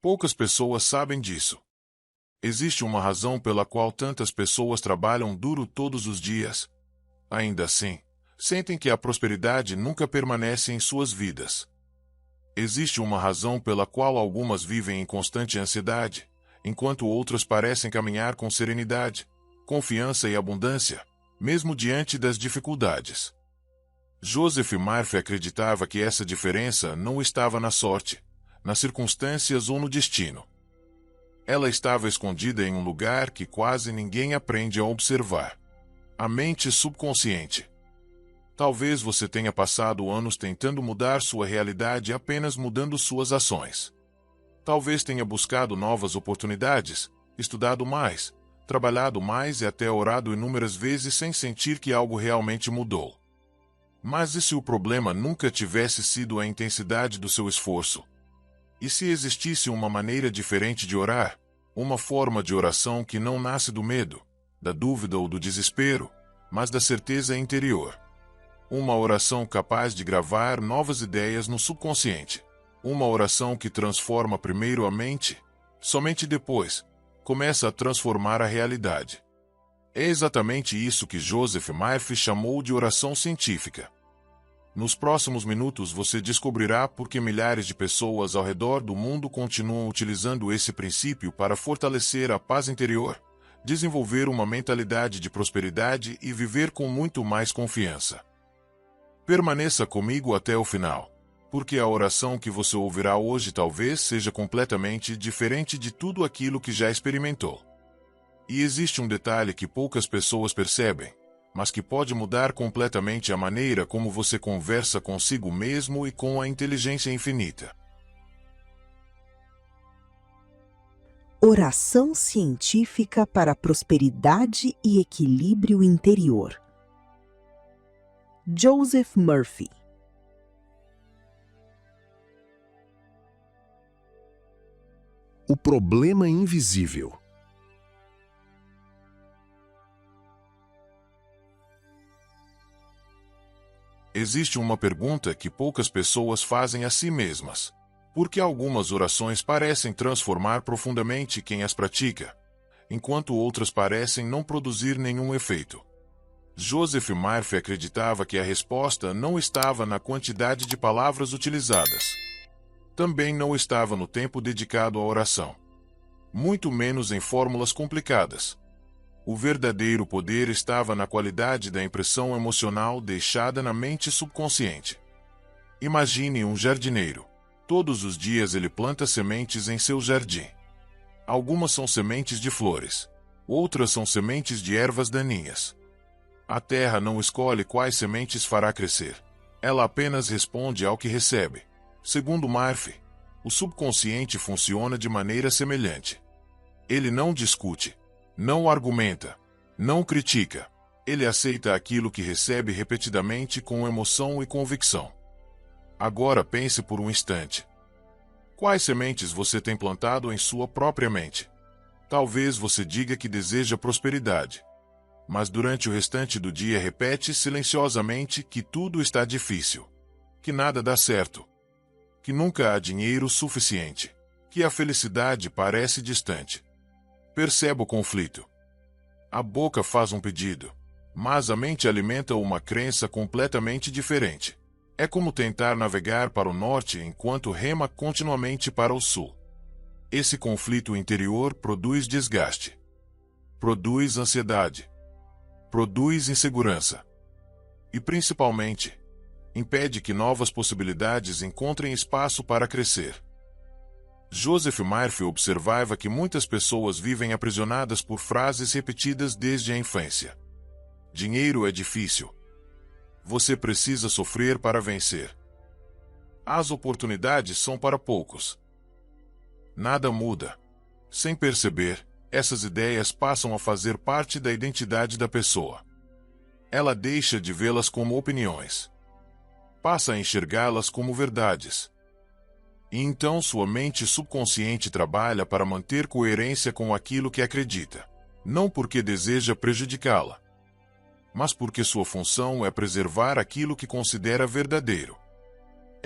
Poucas pessoas sabem disso. Existe uma razão pela qual tantas pessoas trabalham duro todos os dias. Ainda assim, sentem que a prosperidade nunca permanece em suas vidas. Existe uma razão pela qual algumas vivem em constante ansiedade, enquanto outras parecem caminhar com serenidade, confiança e abundância, mesmo diante das dificuldades. Joseph Murphy acreditava que essa diferença não estava na sorte, nas circunstâncias ou no destino. Ela estava escondida em um lugar que quase ninguém aprende a observar: a mente subconsciente. Talvez você tenha passado anos tentando mudar sua realidade apenas mudando suas ações. Talvez tenha buscado novas oportunidades, estudado mais, trabalhado mais e até orado inúmeras vezes sem sentir que algo realmente mudou. Mas e se o problema nunca tivesse sido a intensidade do seu esforço? E se existisse uma maneira diferente de orar, uma forma de oração que não nasce do medo, da dúvida ou do desespero, mas da certeza interior? Uma oração capaz de gravar novas ideias no subconsciente. Uma oração que transforma primeiro a mente, somente depois, começa a transformar a realidade. É exatamente isso que Joseph Murphy chamou de oração científica. Nos próximos minutos você descobrirá por que milhares de pessoas ao redor do mundo continuam utilizando esse princípio para fortalecer a paz interior, desenvolver uma mentalidade de prosperidade e viver com muito mais confiança. Permaneça comigo até o final, porque a oração que você ouvirá hoje talvez seja completamente diferente de tudo aquilo que já experimentou. E existe um detalhe que poucas pessoas percebem, mas que pode mudar completamente a maneira como você conversa consigo mesmo e com a inteligência infinita. Oração científica para prosperidade e equilíbrio interior. Joseph Murphy. O problema invisível. Existe uma pergunta que poucas pessoas fazem a si mesmas: por que algumas orações parecem transformar profundamente quem as pratica, enquanto outras parecem não produzir nenhum efeito? Joseph Murphy acreditava que a resposta não estava na quantidade de palavras utilizadas. Também não estava no tempo dedicado à oração. Muito menos em fórmulas complicadas. O verdadeiro poder estava na qualidade da impressão emocional deixada na mente subconsciente. Imagine um jardineiro. Todos os dias ele planta sementes em seu jardim. Algumas são sementes de flores. Outras são sementes de ervas daninhas. A terra não escolhe quais sementes fará crescer. Ela apenas responde ao que recebe. Segundo Murphy, o subconsciente funciona de maneira semelhante. Ele não discute, não argumenta, não critica. Ele aceita aquilo que recebe repetidamente com emoção e convicção. Agora pense por um instante. Quais sementes você tem plantado em sua própria mente? Talvez você diga que deseja prosperidade. Mas durante o restante do dia repete silenciosamente que tudo está difícil, que nada dá certo, que nunca há dinheiro suficiente, que a felicidade parece distante. Perceba o conflito. A boca faz um pedido, mas a mente alimenta uma crença completamente diferente. É como tentar navegar para o norte enquanto rema continuamente para o sul. Esse conflito interior produz desgaste, produz ansiedade, produz insegurança e, principalmente, impede que novas possibilidades encontrem espaço para crescer. Joseph Murphy observava que muitas pessoas vivem aprisionadas por frases repetidas desde a infância. Dinheiro é difícil. Você precisa sofrer para vencer. As oportunidades são para poucos. Nada muda. Sem perceber, essas ideias passam a fazer parte da identidade da pessoa. Ela deixa de vê-las como opiniões. Passa a enxergá-las como verdades. E então sua mente subconsciente trabalha para manter coerência com aquilo que acredita. Não porque deseja prejudicá-la, mas porque sua função é preservar aquilo que considera verdadeiro.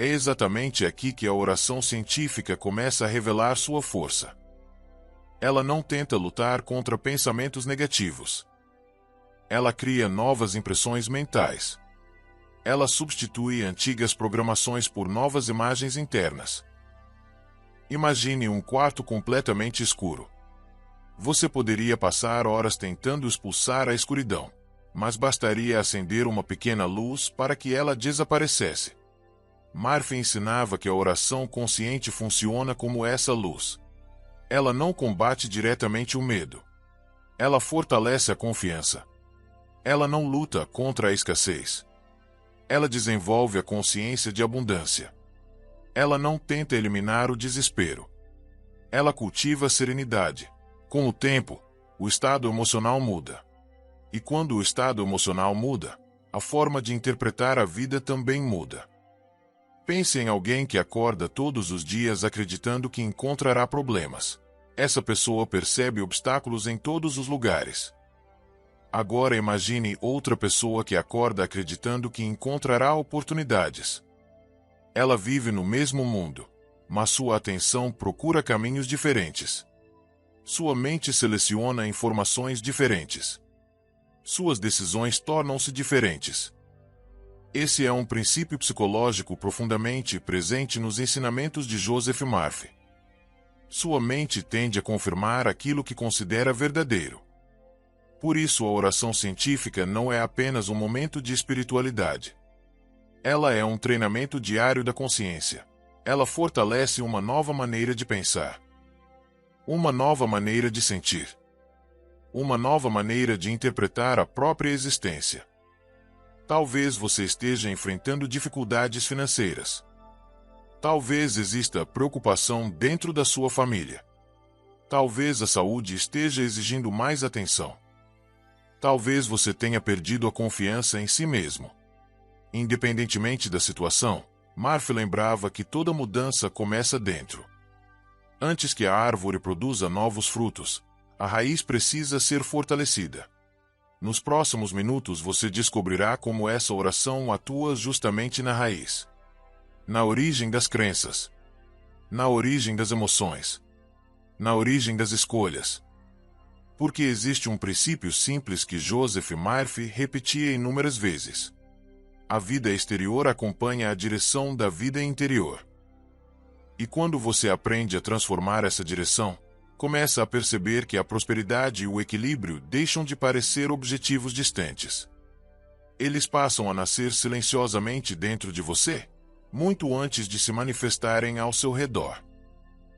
É exatamente aqui que a oração científica começa a revelar sua força. Ela não tenta lutar contra pensamentos negativos. Ela cria novas impressões mentais. Ela substitui antigas programações por novas imagens internas. Imagine um quarto completamente escuro. Você poderia passar horas tentando expulsar a escuridão, mas bastaria acender uma pequena luz para que ela desaparecesse. Murphy ensinava que a oração consciente funciona como essa luz. Ela não combate diretamente o medo. Ela fortalece a confiança. Ela não luta contra a escassez. Ela desenvolve a consciência de abundância. Ela não tenta eliminar o desespero. Ela cultiva a serenidade. Com o tempo, o estado emocional muda. E quando o estado emocional muda, a forma de interpretar a vida também muda. Pense em alguém que acorda todos os dias acreditando que encontrará problemas. Essa pessoa percebe obstáculos em todos os lugares. Agora imagine outra pessoa que acorda acreditando que encontrará oportunidades. Ela vive no mesmo mundo, mas sua atenção procura caminhos diferentes. Sua mente seleciona informações diferentes. Suas decisões tornam-se diferentes. Esse é um princípio psicológico profundamente presente nos ensinamentos de Joseph Murphy. Sua mente tende a confirmar aquilo que considera verdadeiro. Por isso, a oração científica não é apenas um momento de espiritualidade. Ela é um treinamento diário da consciência. Ela fortalece uma nova maneira de pensar. Uma nova maneira de sentir. Uma nova maneira de interpretar a própria existência. Talvez você esteja enfrentando dificuldades financeiras. Talvez exista preocupação dentro da sua família. Talvez a saúde esteja exigindo mais atenção. Talvez você tenha perdido a confiança em si mesmo. Independentemente da situação, Murphy lembrava que toda mudança começa dentro. Antes que a árvore produza novos frutos, a raiz precisa ser fortalecida. Nos próximos minutos você descobrirá como essa oração atua justamente na raiz. Na origem das crenças. Na origem das emoções. Na origem das escolhas. Porque existe um princípio simples que Joseph Murphy repetia inúmeras vezes. A vida exterior acompanha a direção da vida interior. E quando você aprende a transformar essa direção, começa a perceber que a prosperidade e o equilíbrio deixam de parecer objetivos distantes. Eles passam a nascer silenciosamente dentro de você, muito antes de se manifestarem ao seu redor.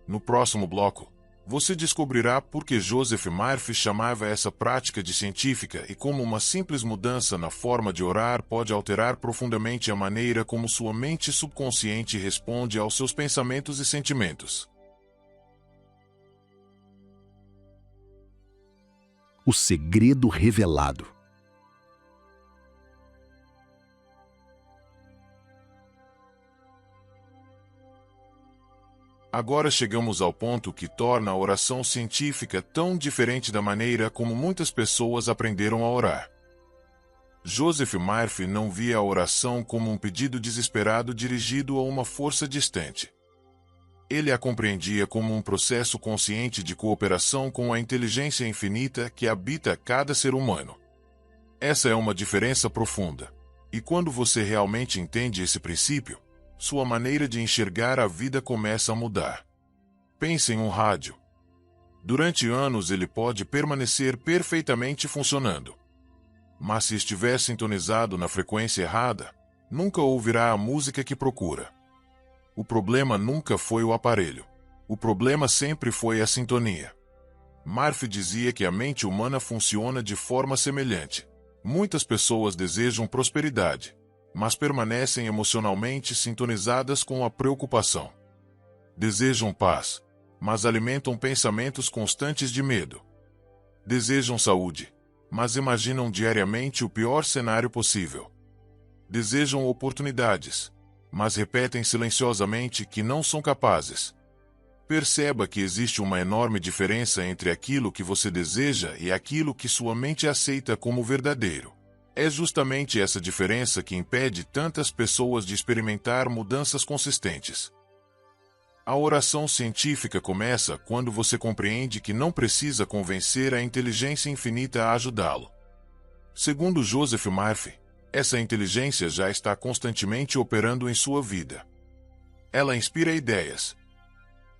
No próximo bloco, você descobrirá por que Joseph Murphy chamava essa prática de científica e como uma simples mudança na forma de orar pode alterar profundamente a maneira como sua mente subconsciente responde aos seus pensamentos e sentimentos. O segredo revelado. Agora chegamos ao ponto que torna a oração científica tão diferente da maneira como muitas pessoas aprenderam a orar. Joseph Murphy não via a oração como um pedido desesperado dirigido a uma força distante. Ele a compreendia como um processo consciente de cooperação com a inteligência infinita que habita cada ser humano. Essa é uma diferença profunda. E quando você realmente entende esse princípio, sua maneira de enxergar a vida começa a mudar. Pense em um rádio. Durante anos ele pode permanecer perfeitamente funcionando. Mas se estiver sintonizado na frequência errada, nunca ouvirá a música que procura. O problema nunca foi o aparelho. O problema sempre foi a sintonia. Murphy dizia que a mente humana funciona de forma semelhante. Muitas pessoas desejam prosperidade, mas permanecem emocionalmente sintonizadas com a preocupação. Desejam paz, mas alimentam pensamentos constantes de medo. Desejam saúde, mas imaginam diariamente o pior cenário possível. Desejam oportunidades, mas repetem silenciosamente que não são capazes. Perceba que existe uma enorme diferença entre aquilo que você deseja e aquilo que sua mente aceita como verdadeiro. É justamente essa diferença que impede tantas pessoas de experimentar mudanças consistentes. A oração científica começa quando você compreende que não precisa convencer a inteligência infinita a ajudá-lo. Segundo Joseph Murphy, essa inteligência já está constantemente operando em sua vida. Ela inspira ideias,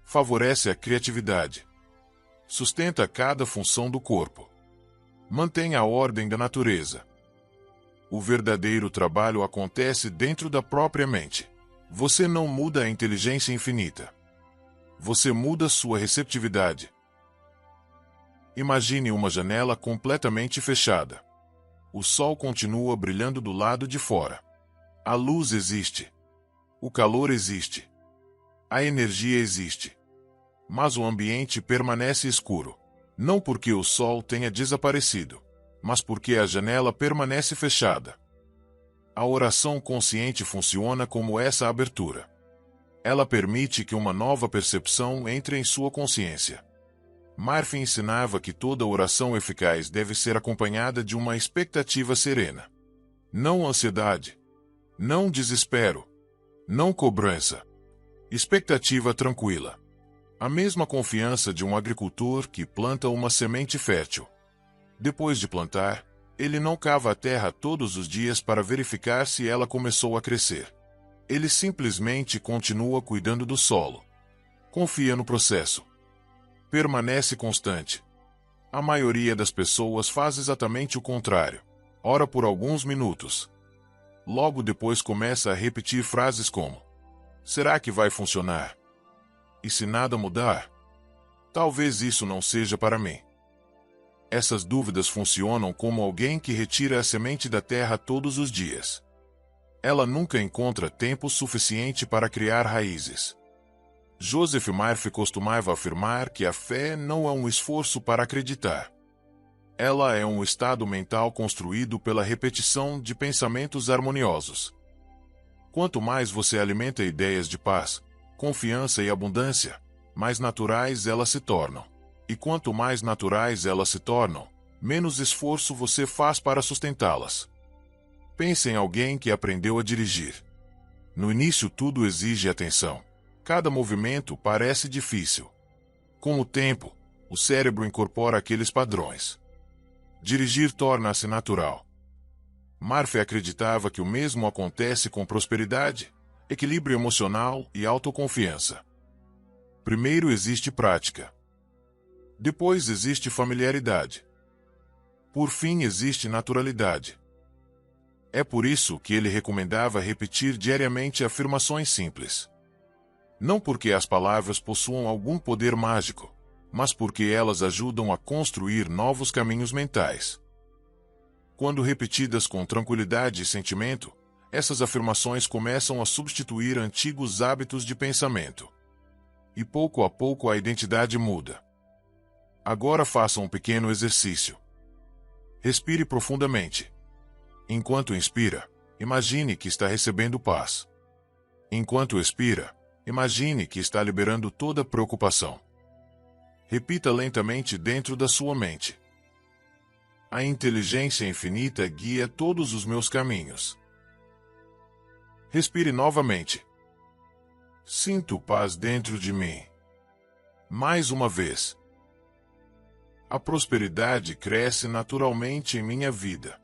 favorece a criatividade, sustenta cada função do corpo, mantém a ordem da natureza. O verdadeiro trabalho acontece dentro da própria mente. Você não muda a inteligência infinita. Você muda sua receptividade. Imagine uma janela completamente fechada. O sol continua brilhando do lado de fora. A luz existe. O calor existe. A energia existe. Mas o ambiente permanece escuro. Não porque o sol tenha desaparecido, mas porque a janela permanece fechada. A oração consciente funciona como essa abertura. Ela permite que uma nova percepção entre em sua consciência. Murphy ensinava que toda oração eficaz deve ser acompanhada de uma expectativa serena. Não ansiedade. Não desespero. Não cobrança. Expectativa tranquila. A mesma confiança de um agricultor que planta uma semente fértil. Depois de plantar, ele não cava a terra todos os dias para verificar se ela começou a crescer. Ele simplesmente continua cuidando do solo. Confia no processo. Permanece constante. A maioria das pessoas faz exatamente o contrário. Ora por alguns minutos. Logo depois começa a repetir frases como: será que vai funcionar? E se nada mudar? Talvez isso não seja para mim. Essas dúvidas funcionam como alguém que retira a semente da terra todos os dias. Ela nunca encontra tempo suficiente para criar raízes. Joseph Murphy costumava afirmar que a fé não é um esforço para acreditar. Ela é um estado mental construído pela repetição de pensamentos harmoniosos. Quanto mais você alimenta ideias de paz, confiança e abundância, mais naturais elas se tornam. E quanto mais naturais elas se tornam, menos esforço você faz para sustentá-las. Pense em alguém que aprendeu a dirigir. No início tudo exige atenção. Cada movimento parece difícil. Com o tempo, o cérebro incorpora aqueles padrões. Dirigir torna-se natural. Murphy acreditava que o mesmo acontece com prosperidade, equilíbrio emocional e autoconfiança. Primeiro existe prática. Depois existe familiaridade. Por fim existe naturalidade. É por isso que ele recomendava repetir diariamente afirmações simples. Não porque as palavras possuam algum poder mágico, mas porque elas ajudam a construir novos caminhos mentais. Quando repetidas com tranquilidade e sentimento, essas afirmações começam a substituir antigos hábitos de pensamento. E pouco a pouco a identidade muda. Agora faça um pequeno exercício. Respire profundamente. Enquanto inspira, imagine que está recebendo paz. Enquanto expira, imagine que está liberando toda preocupação. Repita lentamente dentro da sua mente. A inteligência infinita guia todos os meus caminhos. Respire novamente. Sinto paz dentro de mim. Mais uma vez. A prosperidade cresce naturalmente em minha vida.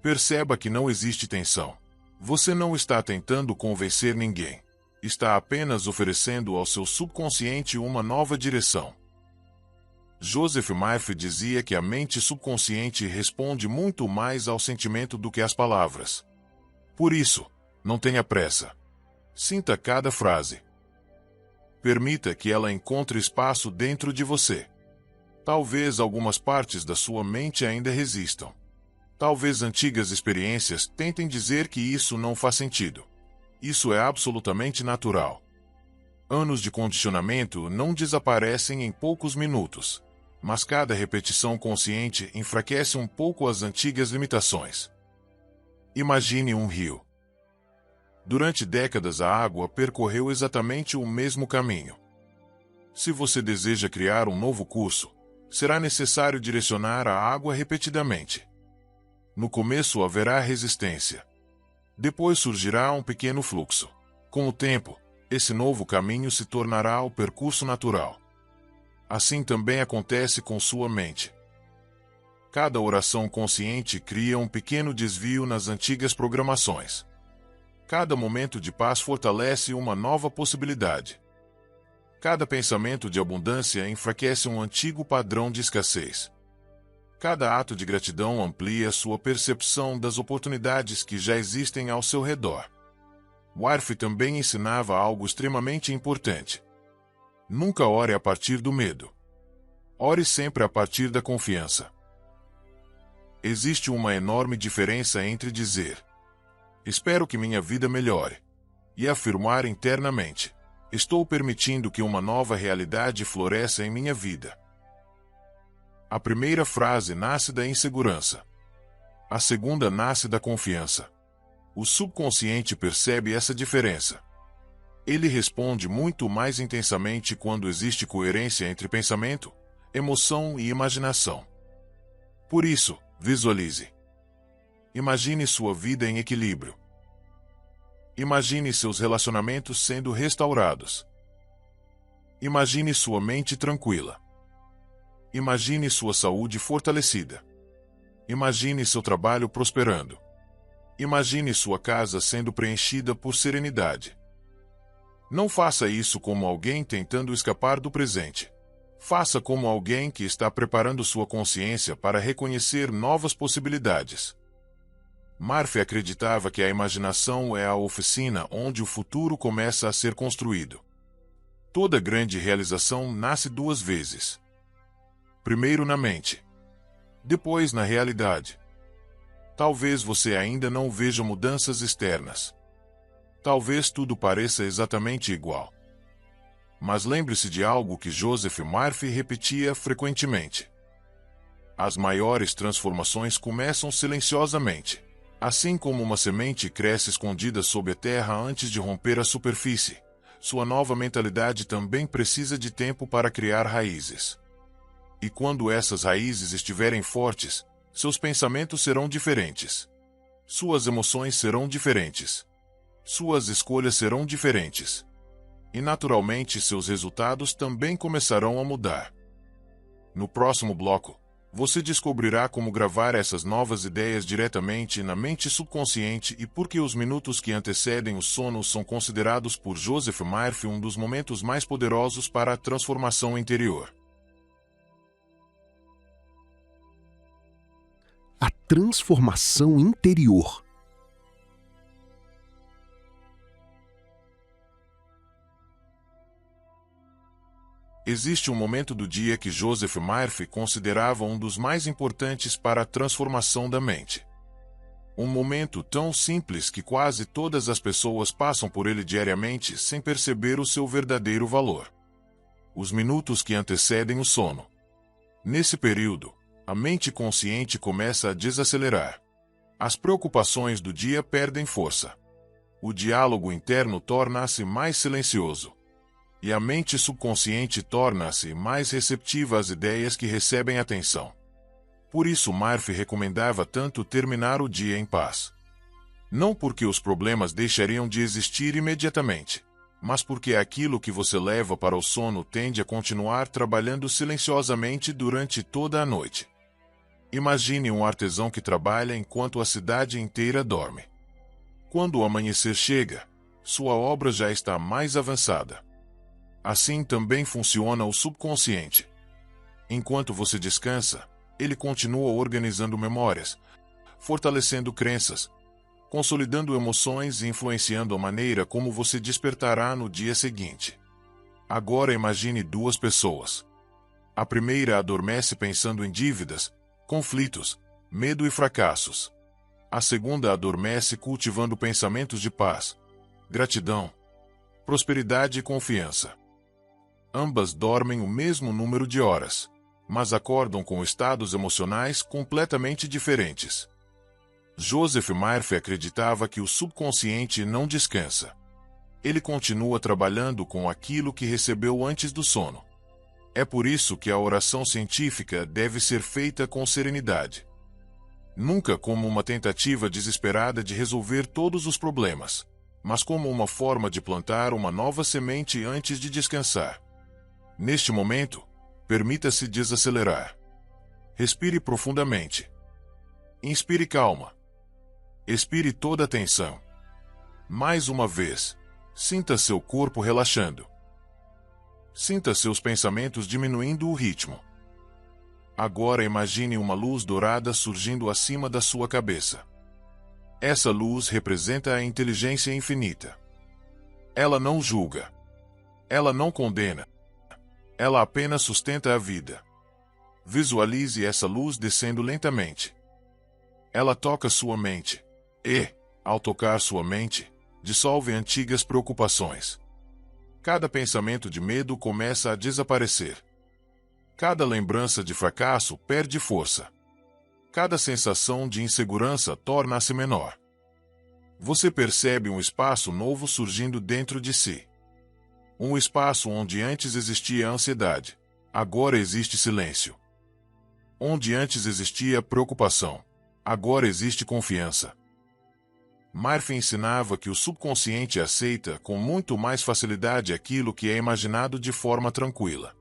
Perceba que não existe tensão. Você não está tentando convencer ninguém. Está apenas oferecendo ao seu subconsciente uma nova direção. Joseph Murphy dizia que a mente subconsciente responde muito mais ao sentimento do que às palavras. Por isso, não tenha pressa. Sinta cada frase. Permita que ela encontre espaço dentro de você. Talvez algumas partes da sua mente ainda resistam. Talvez antigas experiências tentem dizer que isso não faz sentido. Isso é absolutamente natural. Anos de condicionamento não desaparecem em poucos minutos, mas cada repetição consciente enfraquece um pouco as antigas limitações. Imagine um rio. Durante décadas a água percorreu exatamente o mesmo caminho. Se você deseja criar um novo curso, será necessário direcionar a água repetidamente. No começo haverá resistência. Depois surgirá um pequeno fluxo. Com o tempo, esse novo caminho se tornará o percurso natural. Assim também acontece com sua mente. Cada oração consciente cria um pequeno desvio nas antigas programações. Cada momento de paz fortalece uma nova possibilidade. Cada pensamento de abundância enfraquece um antigo padrão de escassez. Cada ato de gratidão amplia sua percepção das oportunidades que já existem ao seu redor. Warf também ensinava algo extremamente importante. Nunca ore a partir do medo. Ore sempre a partir da confiança. Existe uma enorme diferença entre dizer "espero que minha vida melhore" e afirmar internamente "estou permitindo que uma nova realidade floresça em minha vida". A primeira frase nasce da insegurança. A segunda nasce da confiança. O subconsciente percebe essa diferença. Ele responde muito mais intensamente quando existe coerência entre pensamento, emoção e imaginação. Por isso, visualize. Imagine sua vida em equilíbrio. Imagine seus relacionamentos sendo restaurados. Imagine sua mente tranquila. Imagine sua saúde fortalecida. Imagine seu trabalho prosperando. Imagine sua casa sendo preenchida por serenidade. Não faça isso como alguém tentando escapar do presente. Faça como alguém que está preparando sua consciência para reconhecer novas possibilidades. Murphy acreditava que a imaginação é a oficina onde o futuro começa a ser construído. Toda grande realização nasce duas vezes. Primeiro na mente, depois na realidade. Talvez você ainda não veja mudanças externas. Talvez tudo pareça exatamente igual. Mas lembre-se de algo que Joseph Murphy repetia frequentemente. As maiores transformações começam silenciosamente. Assim como uma semente cresce escondida sob a terra antes de romper a superfície, sua nova mentalidade também precisa de tempo para criar raízes. E quando essas raízes estiverem fortes, seus pensamentos serão diferentes. Suas emoções serão diferentes. Suas escolhas serão diferentes. E naturalmente seus resultados também começarão a mudar. No próximo bloco, você descobrirá como gravar essas novas ideias diretamente na mente subconsciente e por que os minutos que antecedem o sono são considerados por Joseph Murphy um dos momentos mais poderosos para a transformação interior. A transformação interior. Existe um momento do dia que Joseph Murphy considerava um dos mais importantes para a transformação da mente. Um momento tão simples que quase todas as pessoas passam por ele diariamente sem perceber o seu verdadeiro valor. Os minutos que antecedem o sono. Nesse período, a mente consciente começa a desacelerar. As preocupações do dia perdem força. O diálogo interno torna-se mais silencioso. E a mente subconsciente torna-se mais receptiva às ideias que recebem atenção. Por isso Murphy recomendava tanto terminar o dia em paz. Não porque os problemas deixariam de existir imediatamente, mas porque aquilo que você leva para o sono tende a continuar trabalhando silenciosamente durante toda a noite. Imagine um artesão que trabalha enquanto a cidade inteira dorme. Quando o amanhecer chega, sua obra já está mais avançada. Assim também funciona o subconsciente. Enquanto você descansa, ele continua organizando memórias, fortalecendo crenças, consolidando emoções e influenciando a maneira como você despertará no dia seguinte. Agora imagine duas pessoas. A primeira adormece pensando em dívidas, conflitos, medo e fracassos. A segunda adormece cultivando pensamentos de paz, gratidão, prosperidade e confiança. Ambas dormem o mesmo número de horas, mas acordam com estados emocionais completamente diferentes. Joseph Murphy acreditava que o subconsciente não descansa. Ele continua trabalhando com aquilo que recebeu antes do sono. É por isso que a oração científica deve ser feita com serenidade. Nunca como uma tentativa desesperada de resolver todos os problemas, mas como uma forma de plantar uma nova semente antes de descansar. Neste momento, permita-se desacelerar. Respire profundamente. Inspire calma. Expire toda a tensão. Mais uma vez, sinta seu corpo relaxando. Sinta seus pensamentos diminuindo o ritmo. Agora imagine uma luz dourada surgindo acima da sua cabeça. Essa luz representa a inteligência infinita. Ela não julga. Ela não condena. Ela apenas sustenta a vida. Visualize essa luz descendo lentamente. Ela toca sua mente e, ao tocar sua mente, dissolve antigas preocupações. Cada pensamento de medo começa a desaparecer. Cada lembrança de fracasso perde força. Cada sensação de insegurança torna-se menor. Você percebe um espaço novo surgindo dentro de si. Um espaço onde antes existia ansiedade, agora existe silêncio. Onde antes existia preocupação, agora existe confiança. Murphy ensinava que o subconsciente aceita com muito mais facilidade aquilo que é imaginado de forma tranquila.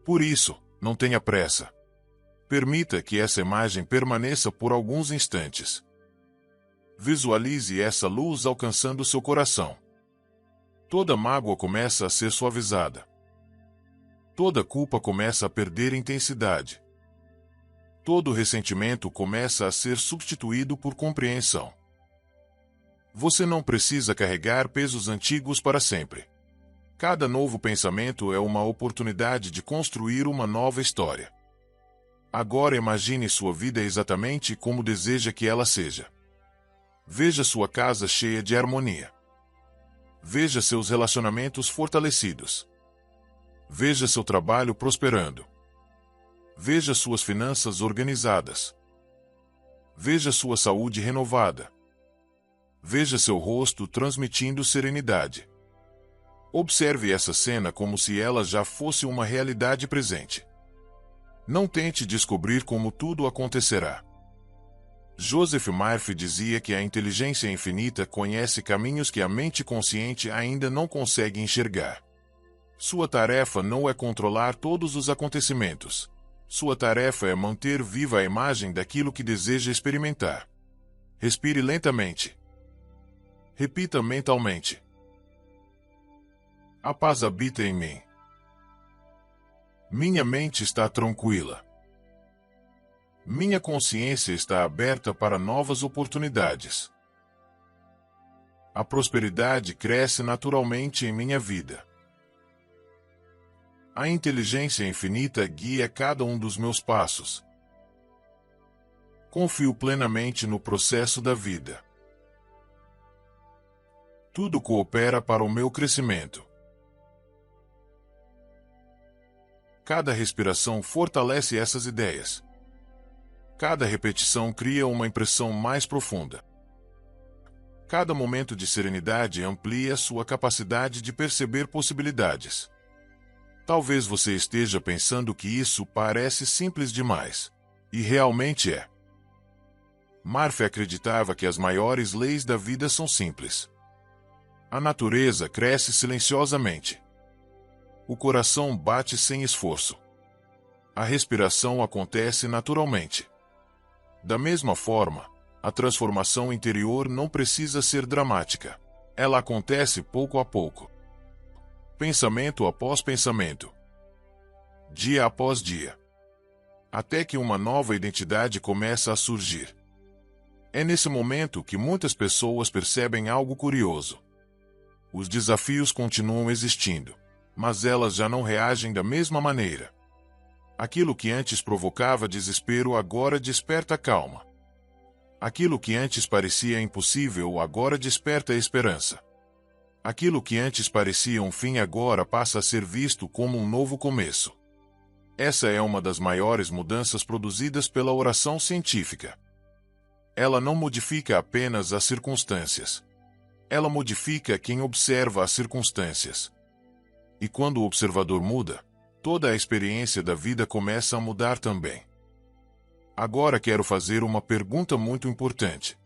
Por isso, não tenha pressa. Permita que essa imagem permaneça por alguns instantes. Visualize essa luz alcançando seu coração. Toda mágoa começa a ser suavizada. Toda culpa começa a perder intensidade. Todo ressentimento começa a ser substituído por compreensão. Você não precisa carregar pesos antigos para sempre. Cada novo pensamento é uma oportunidade de construir uma nova história. Agora imagine sua vida exatamente como deseja que ela seja. Veja sua casa cheia de harmonia. Veja seus relacionamentos fortalecidos. Veja seu trabalho prosperando. Veja suas finanças organizadas. Veja sua saúde renovada. Veja seu rosto transmitindo serenidade. Observe essa cena como se ela já fosse uma realidade presente. Não tente descobrir como tudo acontecerá. Joseph Murphy dizia que a inteligência infinita conhece caminhos que a mente consciente ainda não consegue enxergar. Sua tarefa não é controlar todos os acontecimentos. Sua tarefa é manter viva a imagem daquilo que deseja experimentar. Respire lentamente. Repita mentalmente: a paz habita em mim. Minha mente está tranquila. Minha consciência está aberta para novas oportunidades. A prosperidade cresce naturalmente em minha vida. A inteligência infinita guia cada um dos meus passos. Confio plenamente no processo da vida. Tudo coopera para o meu crescimento. Cada respiração fortalece essas ideias. Cada repetição cria uma impressão mais profunda. Cada momento de serenidade amplia sua capacidade de perceber possibilidades. Talvez você esteja pensando que isso parece simples demais. E realmente é. Murphy acreditava que as maiores leis da vida são simples. A natureza cresce silenciosamente. O coração bate sem esforço. A respiração acontece naturalmente. Da mesma forma, a transformação interior não precisa ser dramática. Ela acontece pouco a pouco. Pensamento após pensamento. Dia após dia. Até que uma nova identidade começa a surgir. É nesse momento que muitas pessoas percebem algo curioso. Os desafios continuam existindo, mas elas já não reagem da mesma maneira. Aquilo que antes provocava desespero agora desperta calma. Aquilo que antes parecia impossível agora desperta esperança. Aquilo que antes parecia um fim agora passa a ser visto como um novo começo. Essa é uma das maiores mudanças produzidas pela oração científica. Ela não modifica apenas as circunstâncias. Ela modifica quem observa as circunstâncias. E quando o observador muda, toda a experiência da vida começa a mudar também. Agora quero fazer uma pergunta muito importante.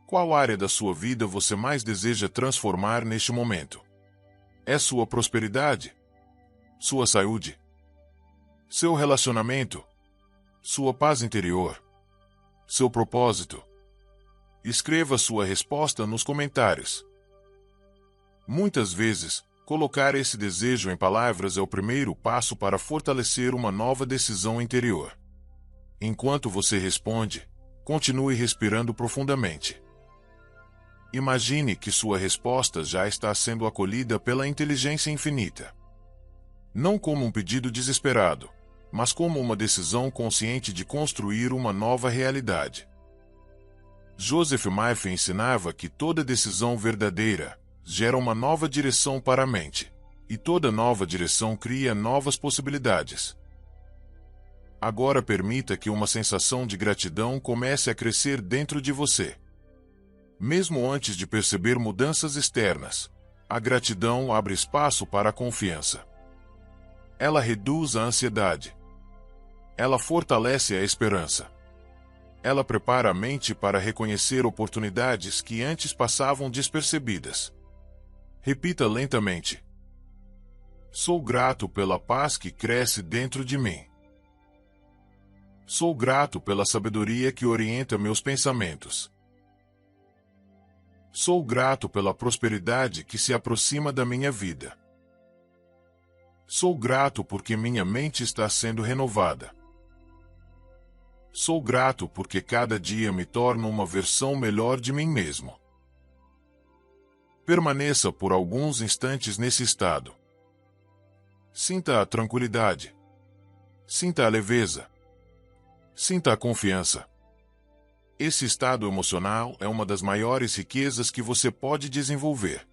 Qual área da sua vida você mais deseja transformar neste momento? É sua prosperidade? Sua saúde? Seu relacionamento? Sua paz interior? Seu propósito? Escreva sua resposta nos comentários. Muitas vezes, colocar esse desejo em palavras é o primeiro passo para fortalecer uma nova decisão interior. Enquanto você responde, continue respirando profundamente. Imagine que sua resposta já está sendo acolhida pela inteligência infinita. Não como um pedido desesperado, mas como uma decisão consciente de construir uma nova realidade. Joseph Murphy ensinava que toda decisão verdadeira gera uma nova direção para a mente, e toda nova direção cria novas possibilidades. Agora permita que uma sensação de gratidão comece a crescer dentro de você. Mesmo antes de perceber mudanças externas, a gratidão abre espaço para a confiança. Ela reduz a ansiedade. Ela fortalece a esperança. Ela prepara a mente para reconhecer oportunidades que antes passavam despercebidas. Repita lentamente: sou grato pela paz que cresce dentro de mim. Sou grato pela sabedoria que orienta meus pensamentos. Sou grato pela prosperidade que se aproxima da minha vida. Sou grato porque minha mente está sendo renovada. Sou grato porque cada dia me torno uma versão melhor de mim mesmo. Permaneça por alguns instantes nesse estado. Sinta a tranquilidade. Sinta a leveza. Sinta a confiança. Esse estado emocional é uma das maiores riquezas que você pode desenvolver.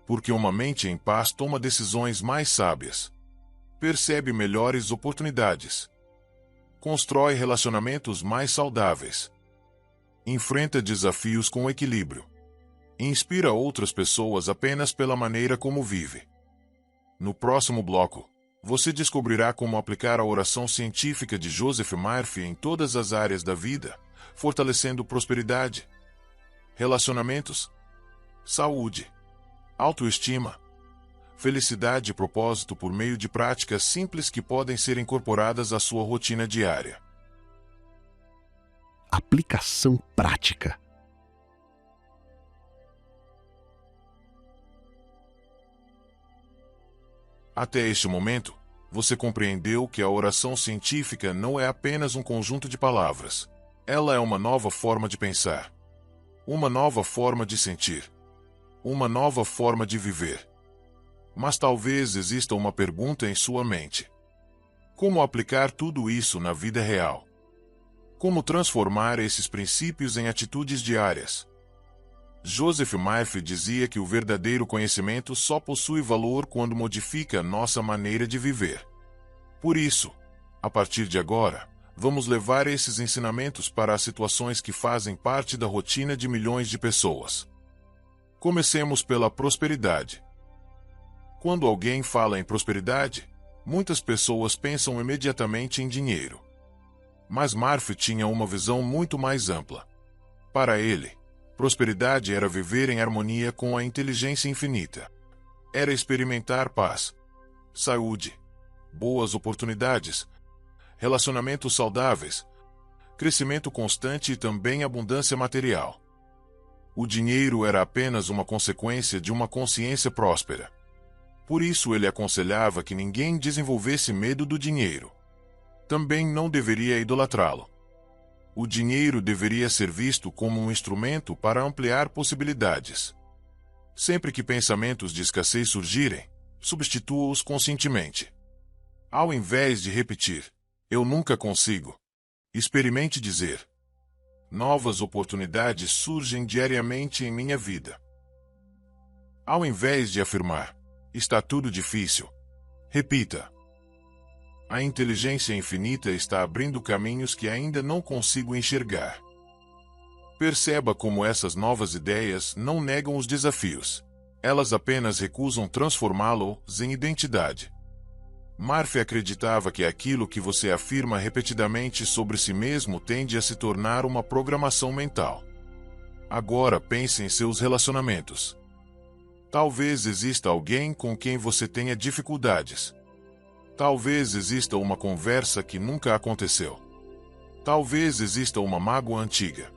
Porque uma mente em paz toma decisões mais sábias. Percebe melhores oportunidades. Constrói relacionamentos mais saudáveis. Enfrenta desafios com equilíbrio. Inspira outras pessoas apenas pela maneira como vive. No próximo bloco, você descobrirá como aplicar a oração científica de Joseph Murphy em todas as áreas da vida, fortalecendo prosperidade, relacionamentos, saúde, autoestima, felicidade e propósito por meio de práticas simples que podem ser incorporadas à sua rotina diária. Aplicação prática. Até este momento, você compreendeu que a oração científica não é apenas um conjunto de palavras. Ela é uma nova forma de pensar, uma nova forma de sentir, uma nova forma de viver. Mas talvez exista uma pergunta em sua mente: como aplicar tudo isso na vida real? Como transformar esses princípios em atitudes diárias? Joseph Murphy dizia que o verdadeiro conhecimento só possui valor quando modifica nossa maneira de viver. Por isso, a partir de agora, vamos levar esses ensinamentos para as situações que fazem parte da rotina de milhões de pessoas. Comecemos pela prosperidade. Quando alguém fala em prosperidade, muitas pessoas pensam imediatamente em dinheiro. Mas Murphy tinha uma visão muito mais ampla. Para ele, prosperidade era viver em harmonia com a inteligência infinita. Era experimentar paz, saúde, boas oportunidades, relacionamentos saudáveis, crescimento constante e também abundância material. O dinheiro era apenas uma consequência de uma consciência próspera. Por isso ele aconselhava que ninguém desenvolvesse medo do dinheiro. Também não deveria idolatrá-lo. O dinheiro deveria ser visto como um instrumento para ampliar possibilidades. Sempre que pensamentos de escassez surgirem, substitua-os conscientemente. Ao invés de repetir, "eu nunca consigo", experimente dizer, "novas oportunidades surgem diariamente em minha vida". Ao invés de afirmar, "está tudo difícil", repita, "a inteligência infinita está abrindo caminhos que ainda não consigo enxergar". Perceba como essas novas ideias não negam os desafios. Elas apenas recusam transformá-los em identidade. Murphy acreditava que aquilo que você afirma repetidamente sobre si mesmo tende a se tornar uma programação mental. Agora pense em seus relacionamentos. Talvez exista alguém com quem você tenha dificuldades. Talvez exista uma conversa que nunca aconteceu. Talvez exista uma mágoa antiga.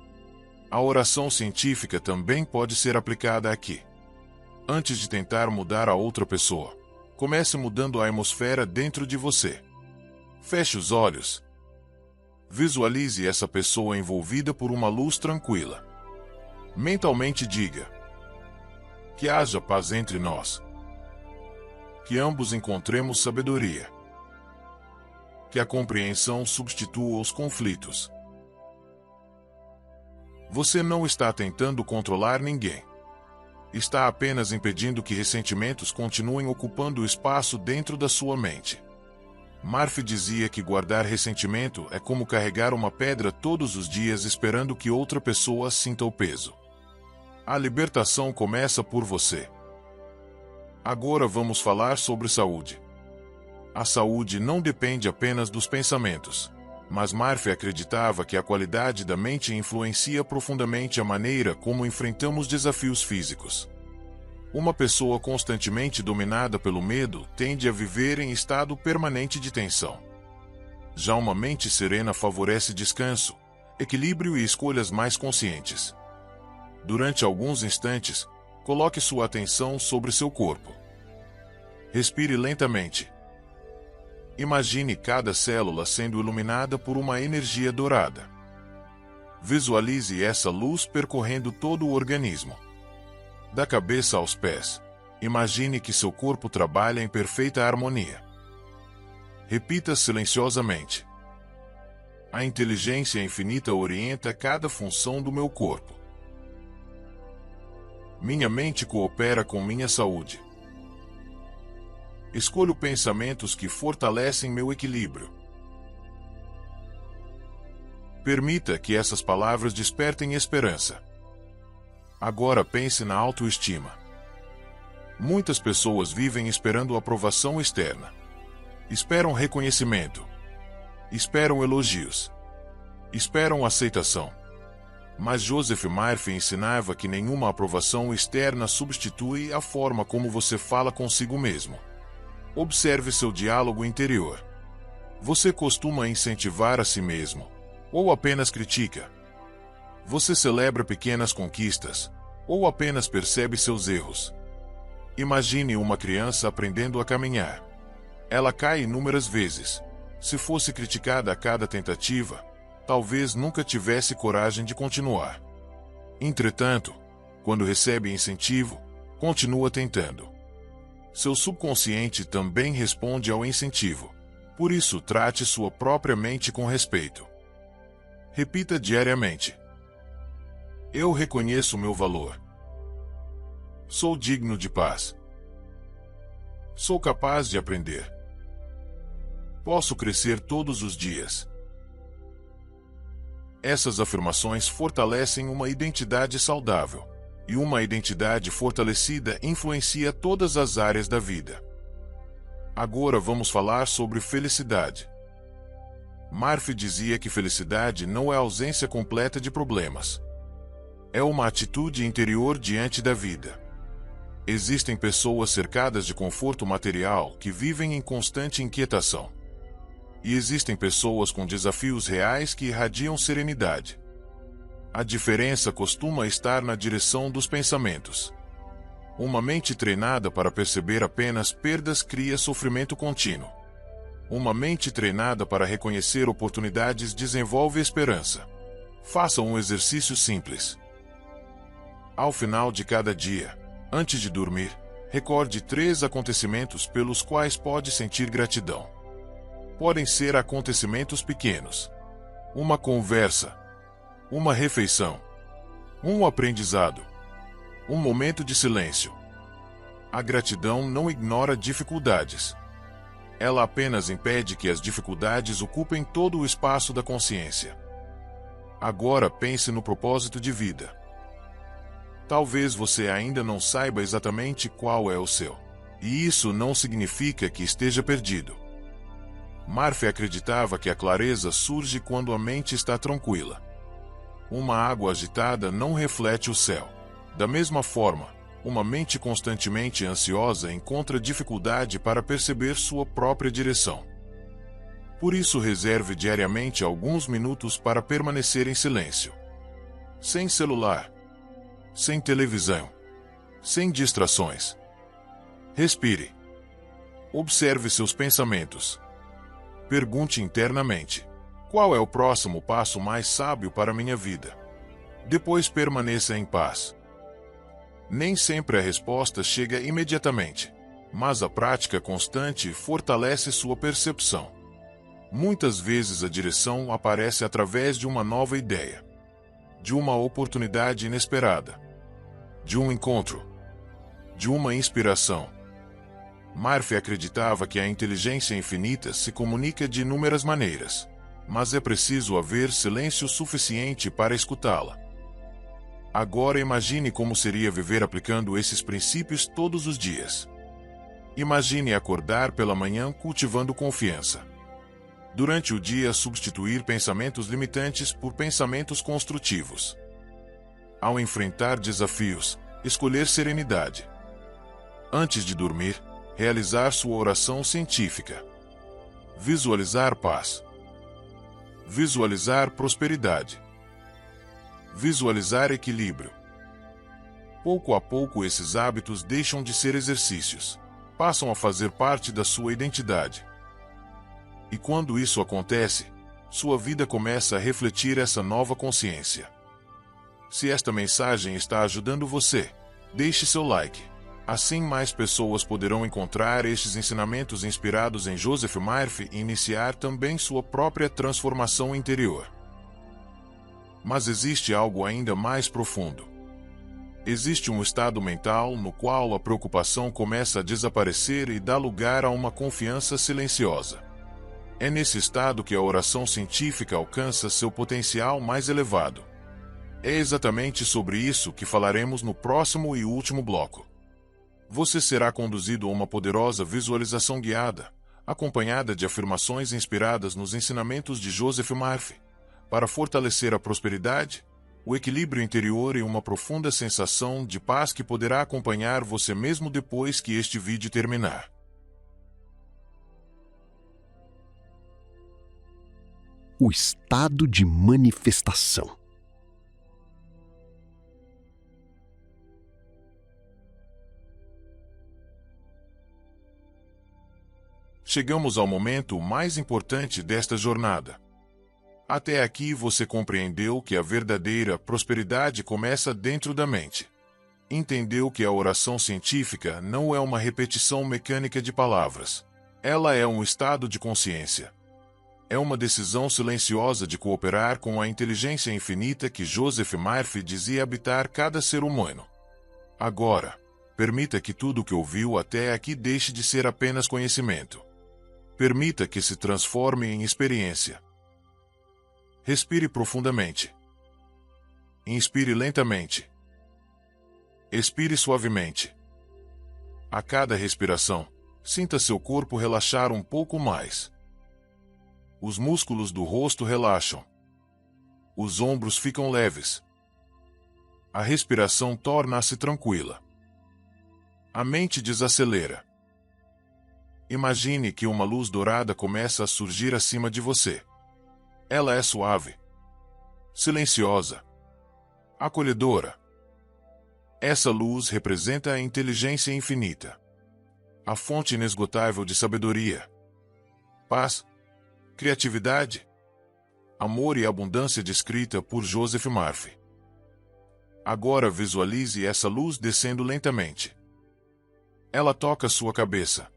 A oração científica também pode ser aplicada aqui. Antes de tentar mudar a outra pessoa, comece mudando a atmosfera dentro de você. Feche os olhos. Visualize essa pessoa envolvida por uma luz tranquila. Mentalmente diga: que haja paz entre nós. Que ambos encontremos sabedoria. Que a compreensão substitua os conflitos. Você não está tentando controlar ninguém. Está apenas impedindo que ressentimentos continuem ocupando o espaço dentro da sua mente. Murphy dizia que guardar ressentimento é como carregar uma pedra todos os dias esperando que outra pessoa sinta o peso. A libertação começa por você. Agora vamos falar sobre saúde. A saúde não depende apenas dos pensamentos, mas Murphy acreditava que a qualidade da mente influencia profundamente a maneira como enfrentamos desafios físicos. Uma pessoa constantemente dominada pelo medo tende a viver em estado permanente de tensão. Já uma mente serena favorece descanso, equilíbrio e escolhas mais conscientes. Durante alguns instantes, coloque sua atenção sobre seu corpo. Respire lentamente. Imagine cada célula sendo iluminada por uma energia dourada. Visualize essa luz percorrendo todo o organismo. Da cabeça aos pés, imagine que seu corpo trabalha em perfeita harmonia. Repita silenciosamente: a inteligência infinita orienta cada função do meu corpo. Minha mente coopera com minha saúde. Escolho pensamentos que fortalecem meu equilíbrio. Permita que essas palavras despertem esperança. Agora pense na autoestima. Muitas pessoas vivem esperando aprovação externa. Esperam reconhecimento. Esperam elogios. Esperam aceitação. Mas Joseph Murphy ensinava que nenhuma aprovação externa substitui a forma como você fala consigo mesmo. Observe seu diálogo interior. Você costuma incentivar a si mesmo, ou apenas critica? Você celebra pequenas conquistas, ou apenas percebe seus erros? Imagine uma criança aprendendo a caminhar. Ela cai inúmeras vezes. Se fosse criticada a cada tentativa, talvez nunca tivesse coragem de continuar. Entretanto, quando recebe incentivo, continua tentando. Seu subconsciente também responde ao incentivo. Por isso, trate sua própria mente com respeito. Repita diariamente: eu reconheço meu valor. Sou digno de paz. Sou capaz de aprender. Posso crescer todos os dias. Essas afirmações fortalecem uma identidade saudável, e uma identidade fortalecida influencia todas as áreas da vida. Agora vamos falar sobre felicidade. Murphy dizia que felicidade não é a ausência completa de problemas. É uma atitude interior diante da vida. Existem pessoas cercadas de conforto material que vivem em constante inquietação. E existem pessoas com desafios reais que irradiam serenidade. A diferença costuma estar na direção dos pensamentos. Uma mente treinada para perceber apenas perdas cria sofrimento contínuo. Uma mente treinada para reconhecer oportunidades desenvolve esperança. Faça um exercício simples. Ao final de cada dia, antes de dormir, recorde 3 acontecimentos pelos quais pode sentir gratidão. Podem ser acontecimentos pequenos. Uma conversa. Uma refeição. Um aprendizado. Um momento de silêncio. A gratidão não ignora dificuldades. Ela apenas impede que as dificuldades ocupem todo o espaço da consciência. Agora pense no propósito de vida. Talvez você ainda não saiba exatamente qual é o seu. E isso não significa que esteja perdido. Murphy acreditava que a clareza surge quando a mente está tranquila. Uma água agitada não reflete o céu. Da mesma forma, uma mente constantemente ansiosa encontra dificuldade para perceber sua própria direção. Por isso, reserve diariamente alguns minutos para permanecer em silêncio. Sem celular, sem televisão, sem distrações. Respire. Observe seus pensamentos. Pergunte internamente: qual é o próximo passo mais sábio para minha vida? Depois permaneça em paz. Nem sempre a resposta chega imediatamente, mas a prática constante fortalece sua percepção. Muitas vezes a direção aparece através de uma nova ideia, de uma oportunidade inesperada, de um encontro, de uma inspiração. Murphy acreditava que a inteligência infinita se comunica de inúmeras maneiras, mas é preciso haver silêncio suficiente para escutá-la. Agora imagine como seria viver aplicando esses princípios todos os dias. Imagine acordar pela manhã cultivando confiança. Durante o dia, substituir pensamentos limitantes por pensamentos construtivos. Ao enfrentar desafios, escolher serenidade. Antes de dormir, realizar sua oração científica. Visualizar paz. Visualizar prosperidade. Visualizar equilíbrio. Pouco a pouco esses hábitos deixam de ser exercícios, passam a fazer parte da sua identidade. E quando isso acontece, sua vida começa a refletir essa nova consciência. Se esta mensagem está ajudando você, deixe seu like. Assim mais pessoas poderão encontrar estes ensinamentos inspirados em Joseph Murphy e iniciar também sua própria transformação interior. Mas existe algo ainda mais profundo. Existe um estado mental no qual a preocupação começa a desaparecer e dá lugar a uma confiança silenciosa. É nesse estado que a oração científica alcança seu potencial mais elevado. É exatamente sobre isso que falaremos no próximo e último bloco. Você será conduzido a uma poderosa visualização guiada, acompanhada de afirmações inspiradas nos ensinamentos de Joseph Murphy, para fortalecer a prosperidade, o equilíbrio interior e uma profunda sensação de paz que poderá acompanhar você mesmo depois que este vídeo terminar. O estado de manifestação. Chegamos ao momento mais importante desta jornada. Até aqui você compreendeu que a verdadeira prosperidade começa dentro da mente. Entendeu que a oração científica não é uma repetição mecânica de palavras. Ela é um estado de consciência. É uma decisão silenciosa de cooperar com a inteligência infinita que Joseph Murphy dizia habitar cada ser humano. Agora, permita que tudo o que ouviu até aqui deixe de ser apenas conhecimento. Permita que se transforme em experiência. Respire profundamente. Inspire lentamente. Expire suavemente. A cada respiração, sinta seu corpo relaxar um pouco mais. Os músculos do rosto relaxam. Os ombros ficam leves. A respiração torna-se tranquila. A mente desacelera. Imagine que uma luz dourada começa a surgir acima de você. Ela é suave, silenciosa, acolhedora. Essa luz representa a inteligência infinita, a fonte inesgotável de sabedoria, paz, criatividade, amor e abundância descrita por Joseph Murphy. Agora visualize essa luz descendo lentamente. Ela toca sua cabeça.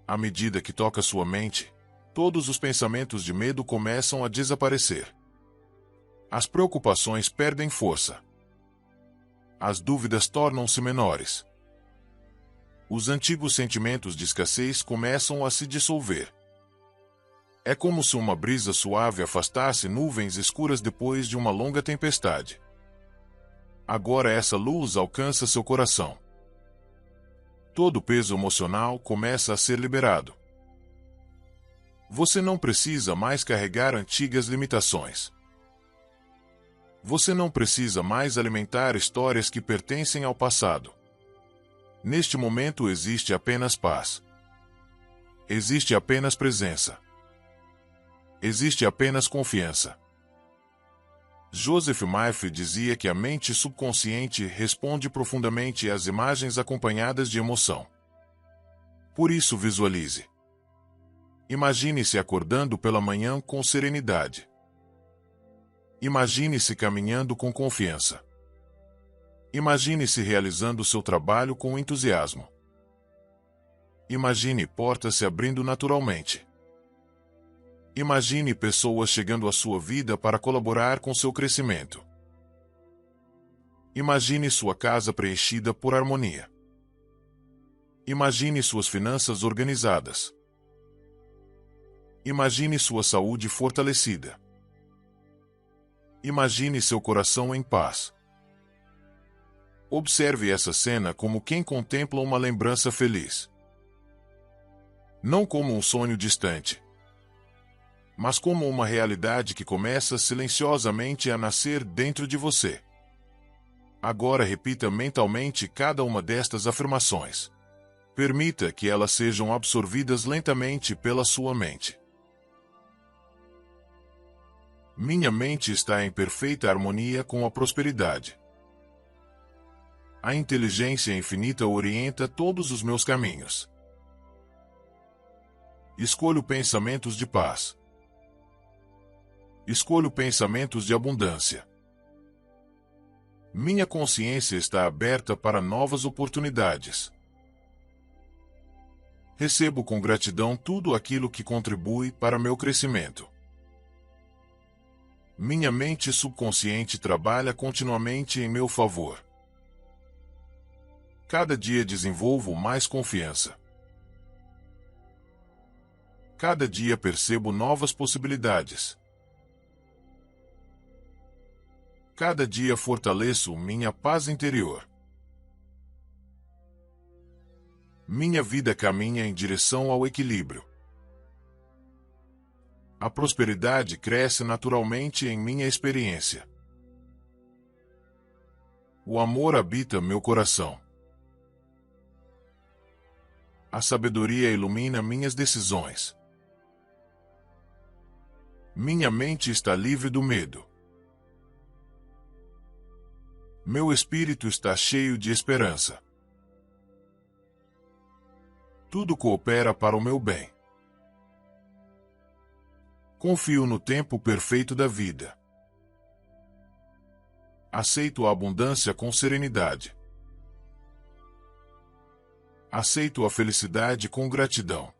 À medida que toca sua mente, todos os pensamentos de medo começam a desaparecer. As preocupações perdem força. As dúvidas tornam-se menores. Os antigos sentimentos de escassez começam a se dissolver. É como se uma brisa suave afastasse nuvens escuras depois de uma longa tempestade. Agora essa luz alcança seu coração. Todo o peso emocional começa a ser liberado. Você não precisa mais carregar antigas limitações. Você não precisa mais alimentar histórias que pertencem ao passado. Neste momento existe apenas paz. Existe apenas presença. Existe apenas confiança. Joseph Murphy dizia que a mente subconsciente responde profundamente às imagens acompanhadas de emoção. Por isso, visualize. Imagine-se acordando pela manhã com serenidade. Imagine-se caminhando com confiança. Imagine-se realizando seu trabalho com entusiasmo. Imagine portas se abrindo naturalmente. Imagine pessoas chegando à sua vida para colaborar com seu crescimento. Imagine sua casa preenchida por harmonia. Imagine suas finanças organizadas. Imagine sua saúde fortalecida. Imagine seu coração em paz. Observe essa cena como quem contempla uma lembrança feliz. Não como um sonho distante, mas como uma realidade que começa silenciosamente a nascer dentro de você. Agora repita mentalmente cada uma destas afirmações. Permita que elas sejam absorvidas lentamente pela sua mente. Minha mente está em perfeita harmonia com a prosperidade. A inteligência infinita orienta todos os meus caminhos. Escolho pensamentos de paz. Escolho pensamentos de abundância. Minha consciência está aberta para novas oportunidades. Recebo com gratidão tudo aquilo que contribui para meu crescimento. Minha mente subconsciente trabalha continuamente em meu favor. Cada dia desenvolvo mais confiança. Cada dia percebo novas possibilidades. Cada dia fortaleço minha paz interior. Minha vida caminha em direção ao equilíbrio. A prosperidade cresce naturalmente em minha experiência. O amor habita meu coração. A sabedoria ilumina minhas decisões. Minha mente está livre do medo. Meu espírito está cheio de esperança. Tudo coopera para o meu bem. Confio no tempo perfeito da vida. Aceito a abundância com serenidade. Aceito a felicidade com gratidão.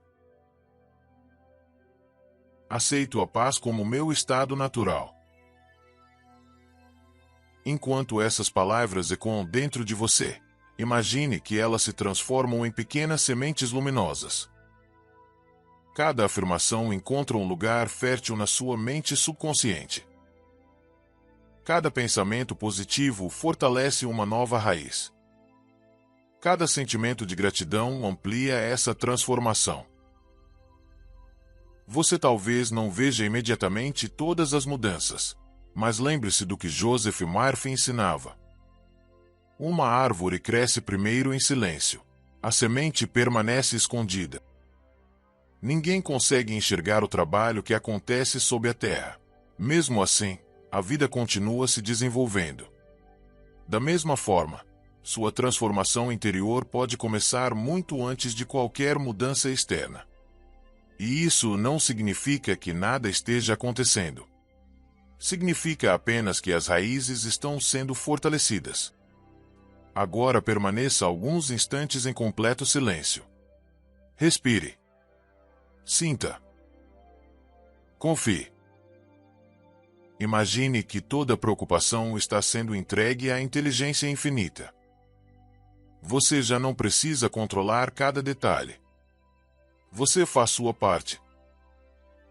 Aceito a paz como meu estado natural. Enquanto essas palavras ecoam dentro de você, imagine que elas se transformam em pequenas sementes luminosas. Cada afirmação encontra um lugar fértil na sua mente subconsciente. Cada pensamento positivo fortalece uma nova raiz. Cada sentimento de gratidão amplia essa transformação. Você talvez não veja imediatamente todas as mudanças, mas lembre-se do que Joseph Murphy ensinava. Uma árvore cresce primeiro em silêncio. A semente permanece escondida. Ninguém consegue enxergar o trabalho que acontece sob a terra. Mesmo assim, a vida continua se desenvolvendo. Da mesma forma, sua transformação interior pode começar muito antes de qualquer mudança externa. E isso não significa que nada esteja acontecendo. Significa apenas que as raízes estão sendo fortalecidas. Agora permaneça alguns instantes em completo silêncio. Respire. Sinta. Confie. Imagine que toda preocupação está sendo entregue à inteligência infinita. Você já não precisa controlar cada detalhe. Você faz sua parte.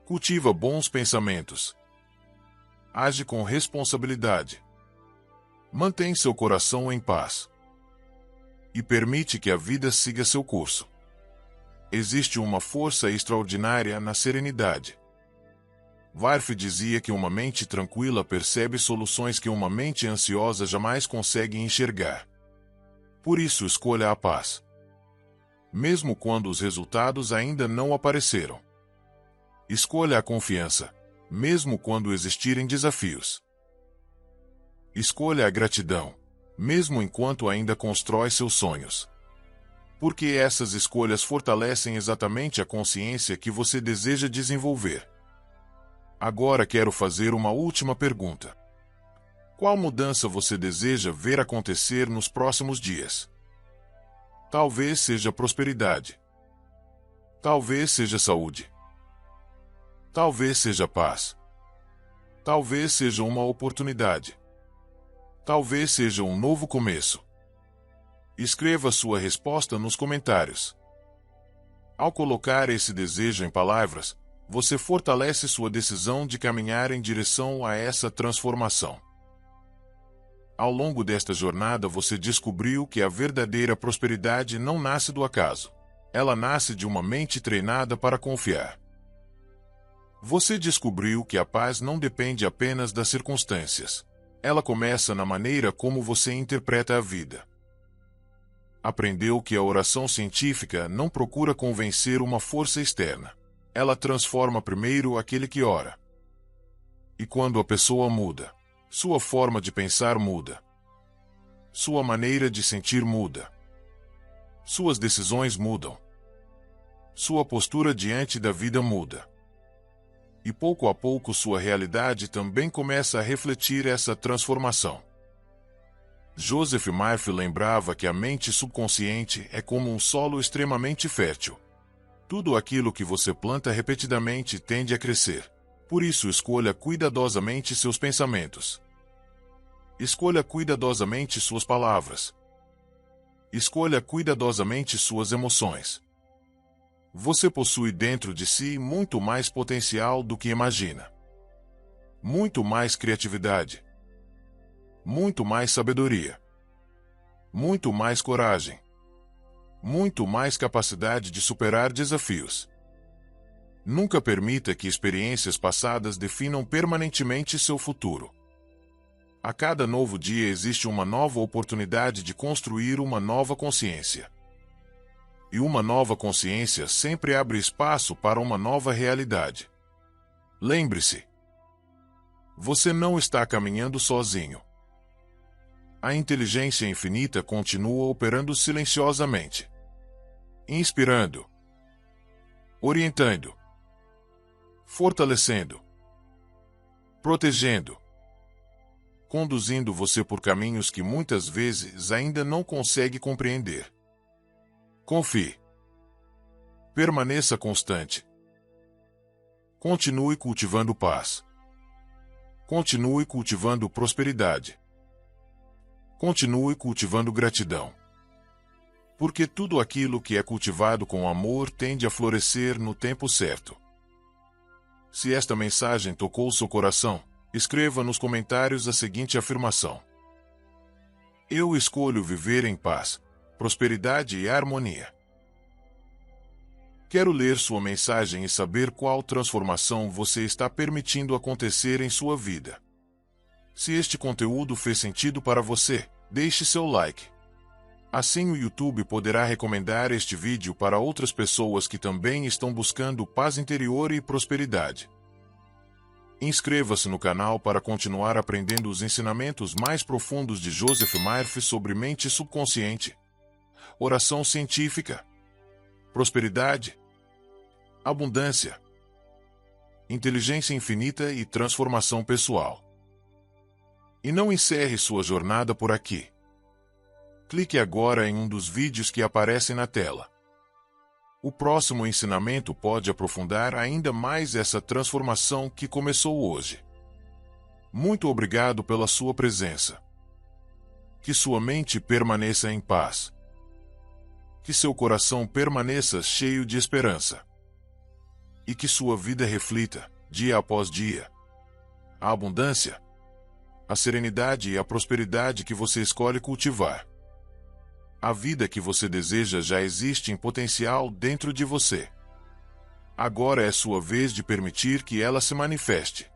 Cultiva bons pensamentos. Age com responsabilidade. Mantém seu coração em paz. E permite que a vida siga seu curso. Existe uma força extraordinária na serenidade. Whorf dizia que uma mente tranquila percebe soluções que uma mente ansiosa jamais consegue enxergar. Por isso, escolha a paz. Mesmo quando os resultados ainda não apareceram. Escolha a confiança, mesmo quando existirem desafios. Escolha a gratidão, mesmo enquanto ainda constrói seus sonhos. Porque essas escolhas fortalecem exatamente a consciência que você deseja desenvolver. Agora quero fazer uma última pergunta. Qual mudança você deseja ver acontecer nos próximos dias? Talvez seja prosperidade. Talvez seja saúde. Talvez seja paz. Talvez seja uma oportunidade. Talvez seja um novo começo. Escreva sua resposta nos comentários. Ao colocar esse desejo em palavras, você fortalece sua decisão de caminhar em direção a essa transformação. Ao longo desta jornada você descobriu que a verdadeira prosperidade não nasce do acaso. Ela nasce de uma mente treinada para confiar. Você descobriu que a paz não depende apenas das circunstâncias. Ela começa na maneira como você interpreta a vida. Aprendeu que a oração científica não procura convencer uma força externa. Ela transforma primeiro aquele que ora. E quando a pessoa muda, sua forma de pensar muda. Sua maneira de sentir muda. Suas decisões mudam. Sua postura diante da vida muda. E pouco a pouco sua realidade também começa a refletir essa transformação. Joseph Murphy lembrava que a mente subconsciente é como um solo extremamente fértil. Tudo aquilo que você planta repetidamente tende a crescer. Por isso, escolha cuidadosamente seus pensamentos. Escolha cuidadosamente suas palavras. Escolha cuidadosamente suas emoções. Você possui dentro de si muito mais potencial do que imagina. Muito mais criatividade. Muito mais sabedoria. Muito mais coragem. Muito mais capacidade de superar desafios. Nunca permita que experiências passadas definam permanentemente seu futuro. A cada novo dia existe uma nova oportunidade de construir uma nova consciência. E uma nova consciência sempre abre espaço para uma nova realidade. Lembre-se, você não está caminhando sozinho. A inteligência infinita continua operando silenciosamente. Inspirando. Orientando. Fortalecendo. Protegendo. Conduzindo você por caminhos que muitas vezes ainda não consegue compreender. Confie. Permaneça constante. Continue cultivando paz. Continue cultivando prosperidade. Continue cultivando gratidão. Porque tudo aquilo que é cultivado com amor tende a florescer no tempo certo. Se esta mensagem tocou seu coração, escreva nos comentários a seguinte afirmação: Eu escolho viver em paz, prosperidade e harmonia. Quero ler sua mensagem e saber qual transformação você está permitindo acontecer em sua vida. Se este conteúdo fez sentido para você, deixe seu like. Assim o YouTube poderá recomendar este vídeo para outras pessoas que também estão buscando paz interior e prosperidade. Inscreva-se no canal para continuar aprendendo os ensinamentos mais profundos de Joseph Murphy sobre mente subconsciente, oração científica, prosperidade, abundância, inteligência infinita e transformação pessoal. E não encerre sua jornada por aqui. Clique agora em um dos vídeos que aparecem na tela. O próximo ensinamento pode aprofundar ainda mais essa transformação que começou hoje. Muito obrigado pela sua presença. Que sua mente permaneça em paz. Que seu coração permaneça cheio de esperança. E que sua vida reflita, dia após dia, a abundância, a serenidade e a prosperidade que você escolhe cultivar. A vida que você deseja já existe em potencial dentro de você. Agora é sua vez de permitir que ela se manifeste.